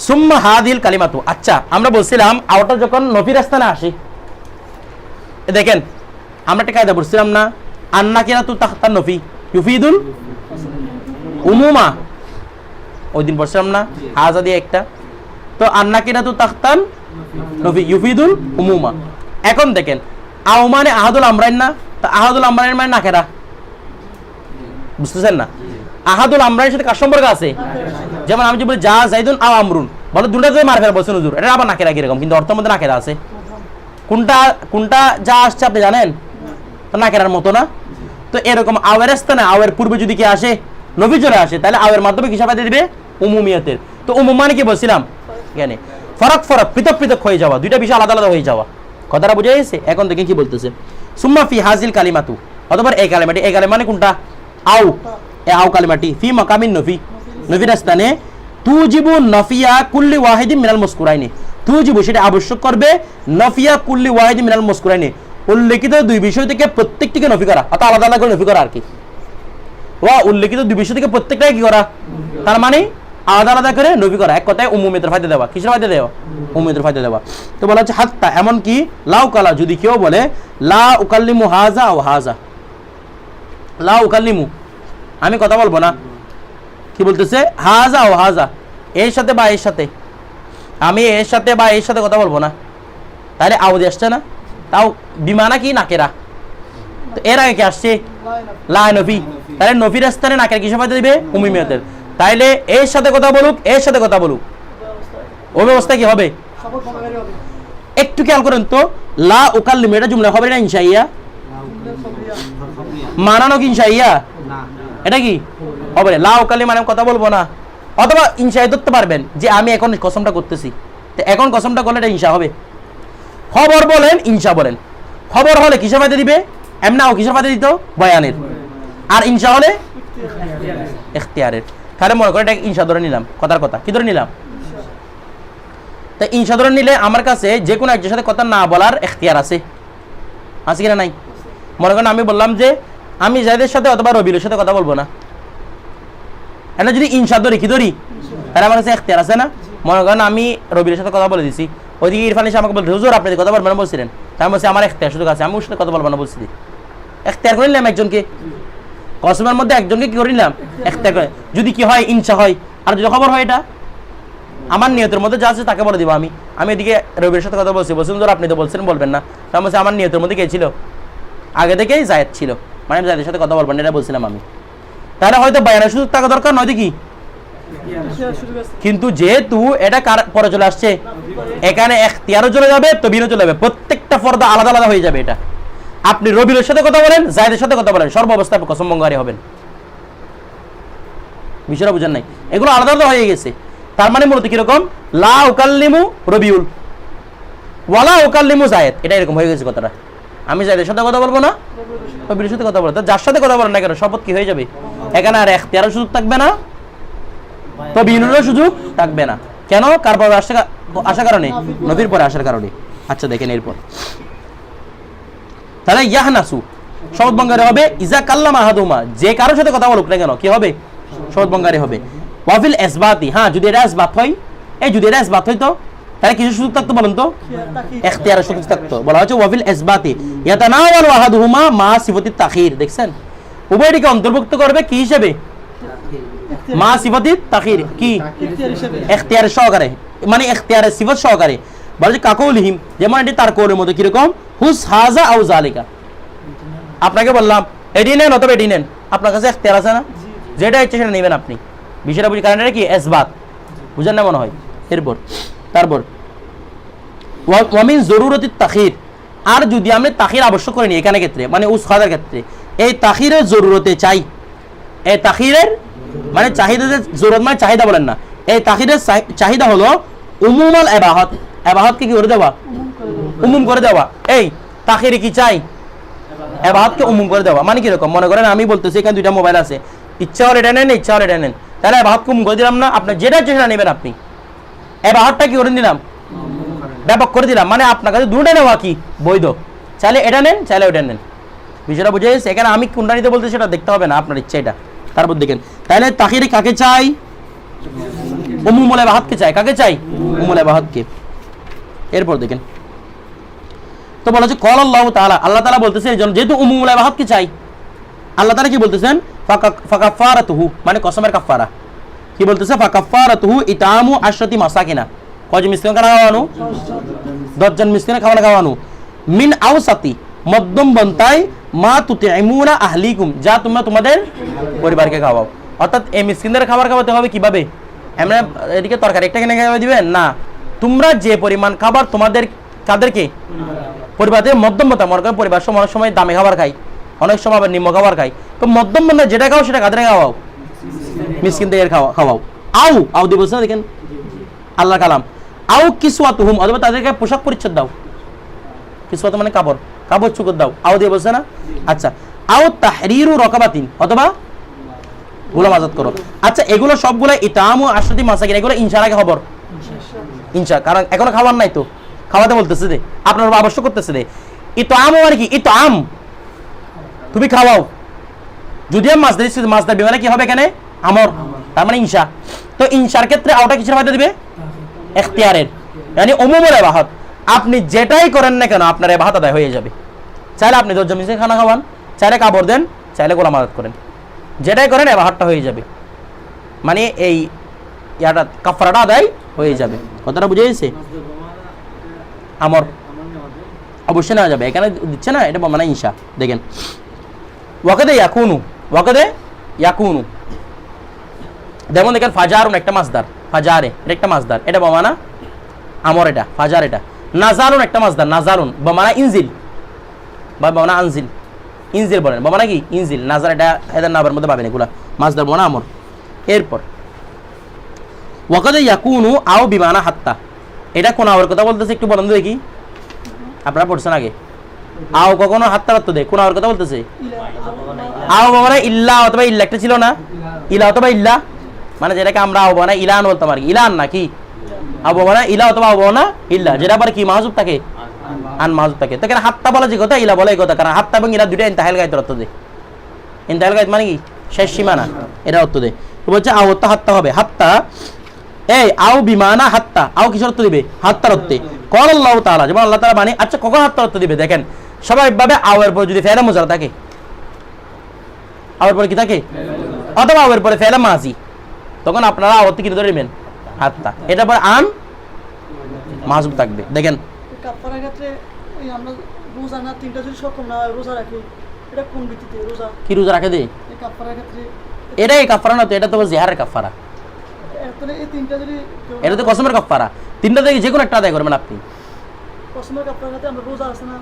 A: সুম্মা হাদিল কালিমাতু, আচ্ছা আমরা বলছিলাম আওটা যখন নফির স্থানে আসে, দেখেন আমরা একটা কায়দা পড়ছিলাম না, আন্নাকিরাতু তাহতান নফি ইউফিদুল উমুমা, ওই দিন পড়ছিলাম না হাজা দিয়ে একটা। তো আন্নাকিরাতু তাহতান নফি ইউফিদুল উমুমা। এখন দেখেন আও মানে আহাদুল আমরাইন না, তা আহাদুল আমরাইন মানে নাকেরা, বুঝতেছেন না? আহাদুল আমরাইনের সাথে কার সম্পর্ক আছে? যেমন আমি যে বলি যা জাইদুন আও আমরুন, বলে দুটাতে মার ফেরা বলছেন হুজুর, এটা আবার নাকেরা কিরকম, কিন্তু অর্থের মধ্যে নাকেরা আছে। কোনটা কোনটা যা আসছে আপনি জানেন? নাকেরার মতো না। তো এরকম আওয়ের স্থানে আওয়ের পূর্বে যদি কি আসে, নবী চলে আসে, তাহলে আওয়ের মাধ্যমে কিসা পাইতে দিবে? উমুমিয়াতের। তো উমুম মানে কি বলছিলাম, এখানে ফরক ফরক পৃথক পৃথক হয়ে যাওয়া, দুইটা বিষয় আলাদা আলাদা হয়ে যাওয়া, কথাটা বুঝে গেছে? এখন দেখেন কি বলতেছে, সুম্মা ফি হাজিল কালিমাতু, অথবা এই কালিমাটি, এই কালিমা মানে কোনটা? আও, এ আও কালিমাটি ফি মাকামিন নফি, নফির স্থানে তুজিবু নফিয়া কুল্লি ওয়াহিদিন মিনাল মুসকুরাইনি, তুজিবু সেটা আবশ্যক করবে নফিয়া কুল্লি ওয়াহিদিন মিনাল মুসকুরাইনি, উল্লেখিত দুই বিষয় থেকে প্রত্যেকটিকে নফি করা, অর্থাৎ আলাদা আলাদা করে নফি করা আর কি। ওয়া উল্লেখিত দুই বিষয় থেকে প্রত্যেকটাকে কি করা, তার মানে আলাদা আলাদা করে নফি করা, এক কথায় উমুমিয়তের ফায়দা দেওয়া। কিসের ফায়দা দেওয়া? উমুমিয়তের ফায়দা দেওয়া। তো বলা হচ্ছে হাত্তা, এমন কি লাউ কালা, যদি কেউ বলে লা উকাল্লিমু হাজা ও হাজা, লা উকাল্লিমু আমি কথা বলবো না, কি বলতেছে? হাজা ও হাজা, এর সাথে বা এর সাথে, আমি এর সাথে বা এর সাথে কথা বলবো না, তাহলে আওয়াজ আসছে না? তাও বিমানা কি নাকেরা, তো এর আগে কি আসছে? লা নফি, তাহলে নফির স্থানে নাকের কিসের ফায়দা দিবে? উমুমিয়তের। তাইলে এর সাথে কথা বলুক, এর সাথে কথা বলুক, ওই ব্যবস্থা কি হবে? একটু খেয়াল করেন তো, লা উকাল্লিমু এটা জুমলা হবে না ইনশাইয়া? মানানো কি ইনশাইয়া? এটা কি হবে? লা উকাল্লিমু মানে কথা বলবো না, অথবা ইনশাইয়া ধরতে পারবেন যে আমি এখন কসমটা করতেছি, তো এখন কসমটা করলে এটা ইনশা হবে। খবর বলেন, ইনশা বলেন। খবর হলে কিসের ফায়দা দিবে? এমনাও কিসের ফায়দা দিত? বয়ানের। আর ইনশা হলে ইখতিয়ারের। তাহলে মনে করে এটা ইনশা ধরে নিলাম, কথার কথা কি ধরে নিলাম? তাই ইনশা ধরে নিলে আমার কাছে যে কোনো একজনের সাথে কথা না বলার ইখতিয়ার আছে, আছে কিনা নাই? মনে করেন আমি বললাম যে আমি জায়দের সাথে অথবা রবিলের সাথে কথা বলবো না, এটা যদি ইনশা ধরি, কি ধরি, তাহলে আমার কাছে ইখতিয়ার আছে না? মনে করেন আমি রবিলের সাথে কথা বলে দিছি, ওইদিকে ইরফান এসে আমাকে বলতে হুজুর আপনি কথা বলবেন না বলছিলেন, তাই আমি বলছি আমার ইখতিয়ার সুযোগ আছে, আমি ওর সাথে কথা বলবো না বলছি, ইখতিয়ার করে নিলাম একজনকে, কসমের মধ্যে একজনকে কি করে নিলাম? ইখতিয়ার করে। যদি কি হয় ইনশা হয়, আর যদি খবর হয় এটা আমার নিয়তের মধ্যে যা আছে তাকে বলে দিব। আমি এদিকে রবির সাথে কথা বলছি, বলছেন ধর আপনি তো বলছেন বলবেন না, তার মধ্যে আমার নিয়তের মধ্যে কে ছিল? আগে থেকেই জায়েদ ছিল, মানে আমি জায়েদের সাথে কথা বলবেন না এটা বলছিলাম আমি, তাহলে হয়তো বায়ানের সুযোগ থাকা দরকার নয় কি? কিন্তু যেহেতু এটা কার পরে চলে আসছে, এখানে ইখতিয়ারও চলে যাবে, তবিনও চলে যাবে, প্রত্যেকটা ফরদা আলাদা আলাদা হয়ে যাবে। এটা আপনি রবির সাথে কথা বলেন, জায়েদের সাথে কথা বলেন, সর্ব অবস্থায় কসম ভঙ্গকারী হবেন। বিষয়টা বুঝেন নাই? এগুলো আলাদা আলাদা হয়ে গেছে। তার মানে মূলত কিরকম, লা উকাল্লিমু রবিউল ওয়ালা উকাল্লিমু জায়েদ, এটা এরকম হয়ে গেছে কথাটা। আমি জায়েদের সাথে কথা বলবো না, রবির সাথে কথা বলবো, যার সাথে কথা বলেন না কেন শপথ কি হয়ে যাবে? এখানে আর ইখতিয়ারের সুযোগ থাকবে না, তবিনুরও সুযোগ থাকবে না। কেন? কার পরে আসার কারণে? নবীর পরে আসার কারণে। আচ্ছা দেখেন এরপর, তাহলে ইয়াহনাসু শপথ ভঙ্গারে হবে ইজা কাল্লামা আহাদুমা, যে কারোর সাথে কথা বলুক না কেন কি হবে? শপথ ভঙ্গারে হবে। ওয়াফিল ইসবাতি, হ্যাঁ যদি এটা ইসবাত হয়, এই যদি এটা ইসবাত হয় তো তাহলে কিছু সুযোগ থাকতো বলেন তো? ইখতিয়ারের সুযোগ থাকতো। বলা হচ্ছে ওয়াফিল ইসবাতি ইয়াতানাওয়ালু আহাদুহুমা মা সিফাতিত তাখির, দেখছেন উভয়টিকে অন্তর্ভুক্ত করবে কি হিসেবে? মা সিফাতিত তাখির, কি ইখতিয়ারের সহকারে, মানে ইখতিয়ারের সিফাত সহকারে। বলা হচ্ছে কাকৌলিহিম, যেমন এটি তার কৌলের মধ্যে কিরকম, হুস হাজা আও জালিকা, আপনাকে বললাম এটি নেন অথবা এটি নেন, আপনার কাছে ইখতিয়ার আছে না, যেটা ইচ্ছে সেটা নেবেন আপনি। বিষয়টা বুঝি, কারণ এটা কি ইসবাত, বুঝেন না মনে হয়? এরপর তারপর ওয়ামিন জরুরতিত তাখির, আর যদি আমরা তাখির আবশ্যক করিনি এখানে ক্ষেত্রে, মানে উস খাদার ক্ষেত্রে, এই তাখিরের জরুরতে চাই, এই তাখিরের মানে চাহিদা, জরুরত মানে চাহিদা বলেন না, এই তাখিরের চাহিদা হলো উমুমাল ইবাহাত, ইবাহাতকে কি করে দেওয়া? উমুম করে দেওয়া। এই তাখিরে কি চাই? ইবাহাতকে উমুম করে দেওয়া। মানে কিরকম, মনে করেন আমি বলতেছি এখানে দুইটা মোবাইল আছে, ইচ্ছা হলে এটা নেন, ইচ্ছা হলে এটা নেন, তাহলে ইবাহাতকে উমুম করে দিলাম না? আপনার যেটা ইচ্ছে সেটা নেবেন আপনি, ইবাহাতটা কি করে দিলাম? ব্যাপক করে দিলাম, মানে আপনার কাছে দুটো নেওয়া কি বৈধ, চাইলে এটা নেন চাইলে ওটা নেন। বিষয়টা বুঝে গেছে? এখানে আমি কোনটা নিতে বলতে সেটা দেখতে হবে না, আপনার ইচ্ছা এটা। তারপর দেখেন তাহলে তাখিরে কাকে চাই? উমুমুল ইবাহাতকে চাই। কাকে চাই? উমুল ইবাহাতকে। এরপর দেখেন, তো তো বলা হচ্ছে কল আল্লাহ তাআলা, আল্লাহ তাআলা বলতেছে এই জন্য যেহেতু উমুমুল ইবাহাত কি চাই, আল্লাহ তাআলা কি বলতেছেন ফাকাফারাতুহু মানে কসমের কাফারা, কি বলতেছে ফাকাফারাতুহু ইতামু আশরাতি মাসাকিনা, কয়জন মিসকিন খাওয়ানো, 10 জন মিসকিন খাওয়ানো, মিন আওসাতি মধ্যম বন্তায় মা তুতিমুনা আহলিকুম যা তোমরা তোমাদের পরিবারকে খাওয়াও। অর্থাৎ এই মিসকিনদের খাবার খাওয়াতে হবে কিভাবে, এমনি এদিকে তরকারি একটা কিনে খাওয়াই দিবেন না, তোমরা যে পরিমাণ খাবার তোমাদের কাদেরকে পরিবারের মধ্যম বন্তা, মনে করেন পরিবার অনেক সময় দামি খাবার খাই, অনেক সময় আবার নিম্ন খাবার খাই, তো মধ্যম বন্ধা যেটা খাও সেটা কাদের খাওয়াও, মিসকিনদের খাওয়াও। আউ দিয়ে বলছে না দেখেন আল্লাহ কালাম, আউ কিসওয়াতুহুম অথবা তাদেরকে পোশাক পরিচ্ছদ দাও, কিসওয়াত মানে কাপড় চুকর দাও, আউ দিয়ে বলছে না। আচ্ছা আউ তাহরিরু রকাবাতিন অথবা গোলাম আজাদ করো। আচ্ছা এগুলো সবগুলো ইতামু আশরাতি মাসাকিন, এগুলো ইনশাআল্লাহ খবর ইনশা, কারণ এখনো খাবার নাই তো খাওয়াতে বলতেছে যে আপনার আবশ্যক করতেছে যে ইতামু মানে কি, ইতাম তুমি খাওয়াও, যদি আমি মাছ দাবি মানে কি হবে এখানে আমর, তার মানে ইনশা। তো ইনশার ক্ষেত্রে আওটা কিসের ফায়দা দিবে, ইখতিয়ারের, মানে উমুমুল ইবাহাত, আপনি যেটাই করেন না কেন আপনার ইবাহাত আদায় হয়ে যাবে। চাইলে আপনি 10 জন মিসকিন খানা খাওয়ান, চাইলে কাপড় দেন, চাইলে গোলাম আজাদ করেন, যেটাই করেন ইবাহাতটা হয়ে যাবে, মানে এই ইয়াটা কাফারাটা আদায় হয়ে যাবে। কথাটা বুঝে গেছে? আমর অবশ্যই নেওয়া যাবে, এখানে দিচ্ছে না এটা মানে ইনশা। দেখেন ওয়াকাদে ইয়াকুনু যেমন দেখেন ফাজারুন একটা মাসদার, ফাজারে এটা একটা মাসদার, এটা বমানা আমর, এটা ফাজার, এটা নাজারুন একটা মাসদার, নাজারুন বমানা ইনজিল বা বমানা আনজিল, ইনজিল বলেন বমানা কি ইনজিল, নাজার এটা এদের নামের মধ্যে পাবেন এগুলা, মাসদার বমানা আমর। এরপর ওয়াকাদে ইয়াকুনু আও বিমানা হাত্তা, এটা কোন আওয়ার কথা বলতেছে একটু বলেন দেখি, আপনারা পড়ছেন আগে, আও কখনো হাত্তার অর্থ দেয়, কোন আওয়ার কথা বলতেছে, আও বাবা ইল্লা অথবা ইল্লা একটা ছিল না, ইলা অথবা ইল্লা মানে যেটাকে আমরা আও বানা ইলান বলতাম আর কি, ইলান নাকি আও বানা ইলা অথবা আও বানা ইল্লা, যেটা আবার কি মাহজুব থাকে, আন মাহজুব থাকে। তো কেন হাত্তা বলা যে কথা, ইলা বলা এই কথা, কারণ হাত্তা এবং ইলা দুইটা ইনতাহাল গায়তের অর্থ দেয়, ইনতাহাল গায়ত মানে কি শেষ সীমানা, এটা অর্থ দেয়। তো বলছে আও তো হাত্তা হবে, হাত্তা এই আও বিমানা হাত্তা, আও কিসের অর্থ দিবে, হাত্তার অর্থে। কল আল্লাহ তাআলা যেমন আল্লাহ তাআলা মানে, আচ্ছা কখন হাত্তার অর্থ দিবে দেখেন স্বাভাবিকভাবে আওয়ের পরে যদি ফেলে মুজারা থাকে, আওয়ের পরে কি থাকে, অথবা আওয়ের পরে ফেলে মাজি, তখন আপনারা আওয়াতে কি ধরে নেবেন হাত্তা, এটা পরে আন মাহজুব থাকবে। দেখেন
B: কাফারার ক্ষেত্রে এই আমরা রোজা না তিনটা যদি সক্ষম না হয় রোজা রাখি, এটা কোন ভিত্তিতে রোজা
A: কি রোজা রাখে দেয়,
B: এই কাফারার ক্ষেত্রে
A: এটাই কাফারা না তো, এটা তো জিহারের কাফারা,
B: তাহলে এই তিনটা যদি
A: এটা তো কসমের কাফারা, তিনটা থেকে যে কোনো একটা আদায় করবেন আপনি।
B: কসমের কাফারার ক্ষেত্রে আমরা রোজা আছে না,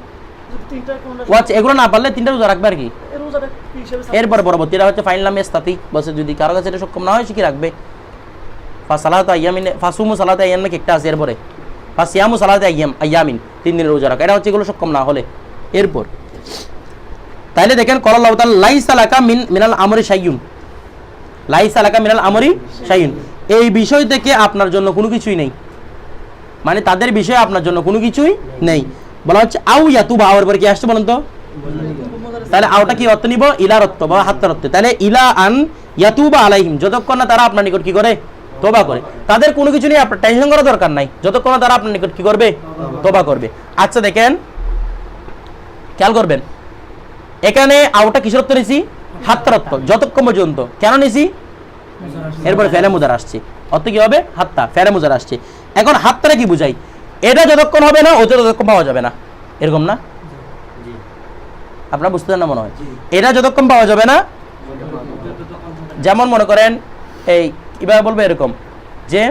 B: যদি তিনটা কোনটা
A: ওয়াচ এগুলো না পারলে তিনটা রোজা রাখবে আর কি।
B: এই রোজাটা কি হিসাবে
A: এরপর পরবর্তীটা হচ্ছে ফাইনাল মেস্তাতি বসে, যদি কারো কাছে এটা সক্ষম না হয় সে কি রাখবে, ফাসালাতু আইয়ামিন ফাসুমু সালাতু আইয়াম নাকি একটা আছে, এরপরে ফাসিয়ামু সালাতু আইয়ামিন 3 দিনের রোজা রাখা, এটা হচ্ছে এগুলো সক্ষম না হলে। এরপর তাইলে দেখেন কল আল্লাহু তাআলা লাইসা লাকা মিনাল আমরি শাইউন, লাইসা লাকা মিনাল আমরি শাইউন, এই বিষয় থেকে আপনার জন্য কোনো কিছুই নেই, মানে তাদের বিষয়ে আপনার জন্য কোনো কিছুই নেই। বলা হচ্ছে আউ ইয়াতুবা, আওয়ার পরে কি আসছে বলেন তো, তাহলে আওটা কি অর্থ নিব, ইলার অর্থ বা হাত্তার অর্থ, তাহলে ইলা আন ইয়াতুবা আলাইহিম, যতক্ষণ না তারা আপনার নিকট কি করে, তওবা করে, তাদের কোনো কিছু নিয়ে আপনার টেনশন করার দরকার নাই, যতক্ষণ না তারা আপনার নিকট কি করবে, তওবা করবে। আচ্ছা দেখেন খেয়াল করবেন এখানে আওটা কিসের অর্থ নিছি, হাত্তার অর্থ, যতক্ষণ পর্যন্ত, কেন নিছি, এরপরে ফেলে মুজার আসছে, অর্থ কি হবে হাত্তা, ফেলে মুজার আসছে। এখন হাত্তারা কি বুঝাই, এটা যতক্ষণ হবে না ওটা ততক্ষণ পাওয়া যাবে না, এরকম না, আপনারা বুঝতে না মনে হয়, এটা যতক্ষণ পাওয়া যাবে না, যেমন মনে করেন এই এবার বলবো এরকম যে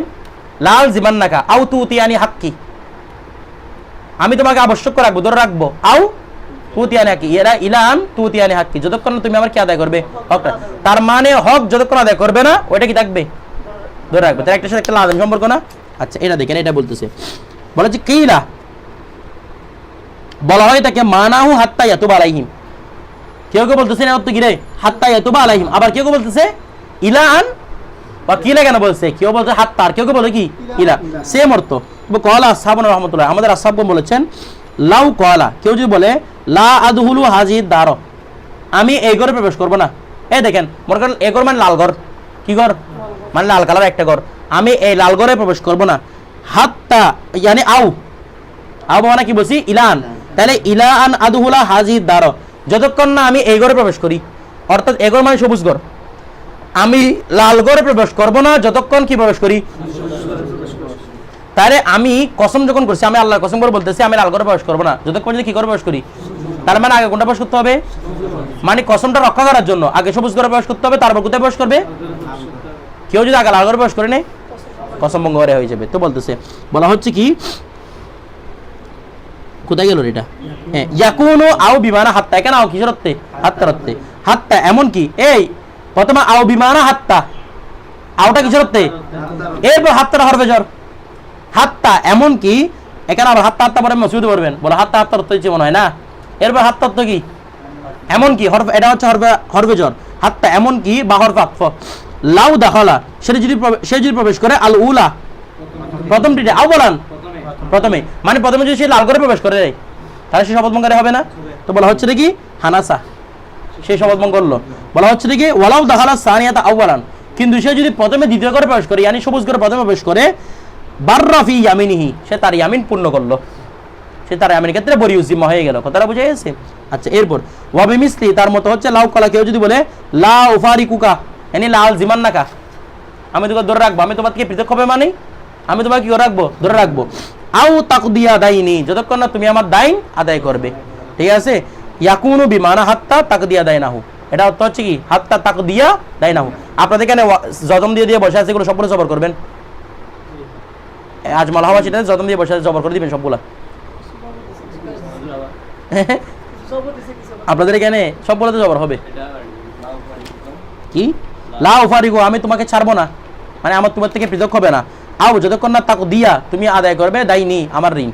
A: লাল জিমান নাকা আউ তুতিয়ানি হাক্কি, আমি তোমাকে আবশ্যক রাখবো, ধরে রাখবো, আউ তুতিয়ানি হাক্কি, এরা ইলান তুতিয়ানি হাক্কি, যতক্ষণ তুমি আমার কি আদায় করবে হকটা, তার মানে হক যতক্ষণ আদায় করবে না ওইটা কি থাকবে, ধরে রাখবে, তার একটা সাথে একটা লাজম সম্পর্ক না। আচ্ছা এটা দেখেন এটা বলতেছে, বলা হচ্ছে কিলা, বলা হয় তাকে মানাহু হাত্তা ইয়াতুবা আলাইহিম, কেউ কেউ বলতেছে না অর্থ কি রে হাত্তা ইয়াতুবা আলাইহিম, আবার কেউ কেউ বলতেছে ইলান বা কিলা, কেন বলছে কেউ বলছে হাত্তা আর কেউ কেউ বলে কি ইলা, সেম অর্থ। কলা আসহাবুন রাহমাতুল্লাহ, আমাদের আসহাবগণ বলেছেন লাউ কলা, কেউ যদি বলে লা আদহুলু হাজিদ দার, আমি এই ঘরে প্রবেশ করব না, এই দেখেন মনে করেন এই ঘর মানে লাল ঘর, কি ঘর মানে লাল কালার একটা ঘর, আমি এই লাল ঘরে প্রবেশ করব না, হাত্তা ইয়ানি আউ, আউ মানে কি বলছি ইলান, তাহলে ইলা আন আদহুলা হাজি দার, যতক্ষণ না আমি এই ঘরে প্রবেশ করি, অর্থাৎ এ ঘর মানে সবুজ ঘর, আমি লাল ঘরে প্রবেশ করব না যতক্ষণ কি প্রবেশ করি। তাহলে আমি কসম যখন করছি, আমি আল্লাহর কসম করে বলতেছি আমি লাল ঘরে প্রবেশ করবো না যতক্ষণ যদি কি করে প্রবেশ করি। তার মানে আগে কোনটা প্রবেশ করতে হবে, মানে কসমটা রক্ষা করার জন্য আগে সবুজ ঘরে প্রবেশ করতে হবে, তারপর কোথায় প্রবেশ করবে। কেউ যদি আগে লাল ঘরে প্রবেশ করে নেই কসম ভঙ্গ করে হয়ে যাবে। তো বলতেছে বলা হচ্ছে কি, কোথায় গেল এটা, হ্যাঁ ইয়াকুনু আও বিমানা হাত্তা, এখানে আও কিসের অর্থে, হাত্তার অর্থে, হাত্তা এমন কি, এই প্রথমে আও বিমানা হাত্তা, আওটা কিসের অর্থে, এরপর হাত্তাটা হরফে জর, হাত্তা এমন কি, এখানে আবার হাত্তা হাত্তা পরে মসজিদে পড়বেন, বলে হাত্তা হাত্তার অর্থ হচ্ছে মনে হয় না, এরপর হাত্তা অর্থ কি, এমন কি হরফ, এটা হচ্ছে হরফে জর, হাত্তা এমন কি বা হরফ আতফ, লাউ দাখালা সে যদি প্রবেশ করে, আল উলা প্রথমটিতে, আও বলান প্রথমে, মানে প্রথমে যদি সে লাল করে প্রবেশ করে তাহলে সে শপথ ভঙ্গ হবে না। তো বলা হচ্ছে কি হানাসা, সে শপথ ভঙ্গ করলো। বলা হচ্ছে কি ওয়ালাউ দাখালা সানিয়াতা আউয়ালান, কিন্তু সে যদি প্রথমে দ্বিতীয় করে প্রবেশ করে, ইয়ানি সবুজ করে প্রথমে প্রবেশ করে, বাররাফি ইয়ামিনিহি সে তার ইয়ামিন পূর্ণ করলো, সে তার ইয়ামিনের ক্ষেত্রে বরিউ জিম্মা হয়ে গেল। কথাটা বুঝে গেছে? আচ্ছা, এরপর ওয়াবি মিসলি তার মতো হচ্ছে লাউ কলা, কেউ যদি বলে লা উফারিকুকা এনি লাল জিমান নাকা, আমি তোকে ধরে রাখবো, আমি তোমার থেকে পৃথক হবে মানে আমি তোমাকে কি করে রাখবো, ধরে রাখবো। আও তাকদিয়া দাইনি, যতক্ষণ না তুমি আমার দাইন আদায় করবে। ঠিক আছে, ইয়াকুনু বিমানা হাত্তা তাকদিয়া দাইনাহু, এটা অর্থ হচ্ছে কি হাত্তা তাকদিয়া দাইনাহু। আপনাদের এখানে জজম দিয়ে দিয়ে বসে আছে, এগুলো সবগুলো জবর করবেন। আজ মালহাবা সেটা জজম দিয়ে বসে আছে, জবর করে দিবেন সবগুলা। আপনাদের এখানে সবগুলোতে জবর হবে কি, লা উফারিকু আমি তোমাকে ছাড়বো না, মানে আমার তোমার থেকে পৃথক হবে না। আও যতক্ষণ না তাকদিয়া তুমি আদায় করবে দাইনি আমার ঋণ।